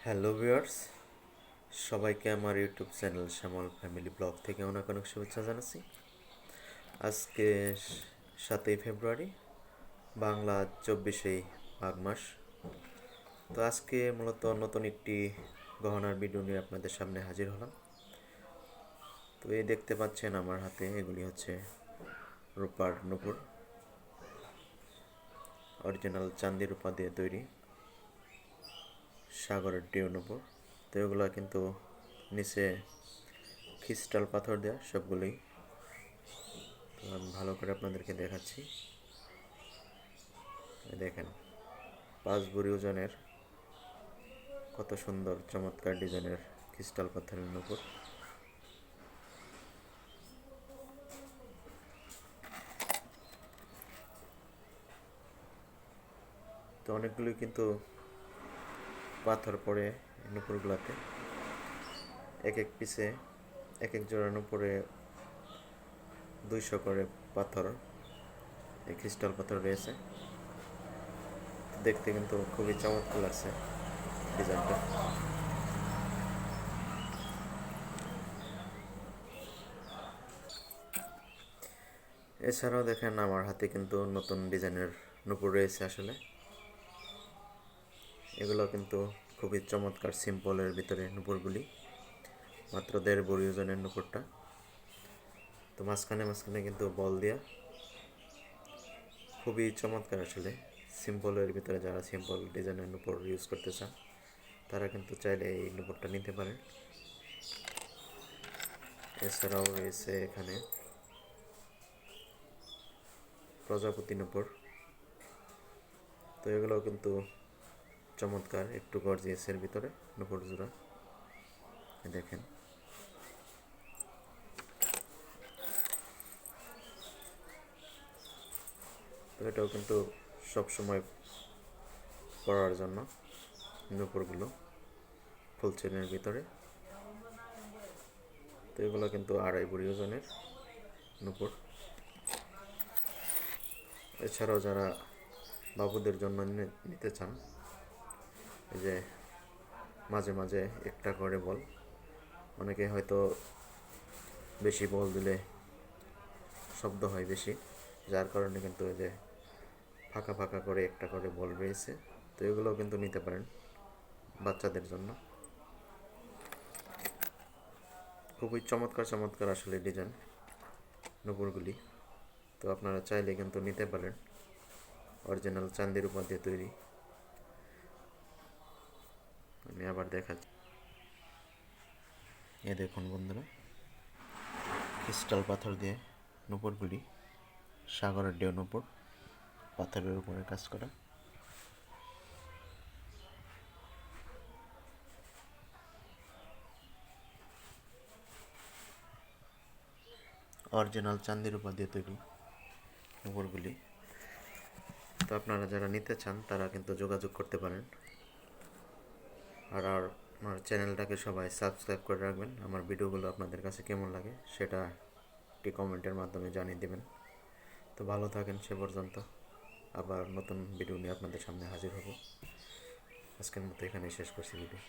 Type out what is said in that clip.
Hello viewers, সবাইকে আমার YouTube channel শ্যামল family blog থেকে অনেক অনেক শুভেচ্ছা জানাচ্ছি। আজকে 7ই ফেব্রুয়ারি, বাংলা 24 মাঘ মাস। তো আজকে মূলত নতুন একটি গহনার ভিডিও নিয়ে আপনাদের সামনে হাজির হলাম। তো এই দেখতে পাচ্ছেন আমার হাতে, এগুলি হচ্ছে রূপার নূপুর, অরিজিনাল চান্দি রূপা দিয়ে তৈরি সাগরের ডিও নূপুর। তো এগুলো কিন্তু নিচে ক্রিস্টাল পাথর দেওয়া সবগুলোই। তো আমি ভালো করে আপনাদেরকে দেখাচ্ছি। দেখেন, 5 ভরি ওজনের কত সুন্দর চমৎকার ডিজাইনের ক্রিস্টাল পাথরের নূপুর। তো অনেকগুলোই কিন্তু পাথর পড়ে নূপুরগুলোতে, এক এক পিসে এক এক জোড়া নূপুরে 200 করে পাথর, এই ক্রিস্টাল পাথর রয়েছে। দেখতে কিন্তু খুবই চমৎকার লাগছে ডিজাইনটা। এছাড়াও দেখেন আমার হাতে কিন্তু নতুন ডিজাইনের নূপুর রয়েছে। আসলে এগুলো কিন্তু খুবই চমৎকার, সিম্পলের ভিতরে নূপুরগুলি, মাত্র 1.5 ভরি ওজনের নূপুরটা। তো মাঝখানে মাঝখানে কিন্তু বল দেওয়া, খুবই চমৎকার। আসলে সিম্পলের ভিতরে যারা সিম্পল ডিজাইনের নূপুর ইউজ করতে চান তারা কিন্তু চাইলে এই নূপুরটা নিতে পারেন। এছাড়াও রয়েছে এখানে প্রজাপতি নূপুর। তো এগুলোও কিন্তু চমৎকার, একটু গর্জিয়াসের ভিতরে নূপুর জোড়া। দেখেন, তো এটাও কিন্তু সবসময় পরার জন্য নূপুরগুলো ফুল চেনের ভিতরে। তো এগুলো কিন্তু 2.5 ভরি ওজনের নূপুর। এছাড়াও যারা বাবুদের জন্য নিতে চান, এই যে মাঝে মাঝে একটা করে বল, অনেকে হয়তো বেশি বল দিলে শব্দ হয় বেশি, যার কারণে কিন্তু এই যে ফাঁকা ফাঁকা করে একটা করে বল রয়েছে। তো এগুলোও কিন্তু নিতে পারেন বাচ্চাদের জন্য। খুবই চমৎকার চমৎকার আসলে ডিজাইন নূপুরগুলি। তো আপনারা চাইলে কিন্তু নিতে পারেন, অরিজিনাল চান্দির উপর দিয়ে তৈরি। আমি আবার দেখাচ্ছি, এ দেখুন বন্ধুরা, ক্রিস্টাল পাথর দিয়ে নূপুরগুলি, সাগরের ডিও নূপুর, পাথরের উপরে কাজ করা। অরিজিনাল চান্দির উপর দিয়ে তৈরি নূপুরগুলি। তো আপনারা যারা নিতে চান তারা কিন্তু যোগাযোগ করতে পারেন। আর আমার চ্যানেলটাকে সবাই সাবস্ক্রাইব করে রাখবেন। আমার ভিডিওগুলো আপনাদের কাছে কেমন লাগে সেটা একটি কমেন্টের মাধ্যমে জানিয়ে দেবেন। তো ভালো থাকেন সে পর্যন্ত। আবার নতুন ভিডিও নিয়ে আপনাদের সামনে হাজির হব। আজকের মতো এখানেই শেষ করছি ভিডিও।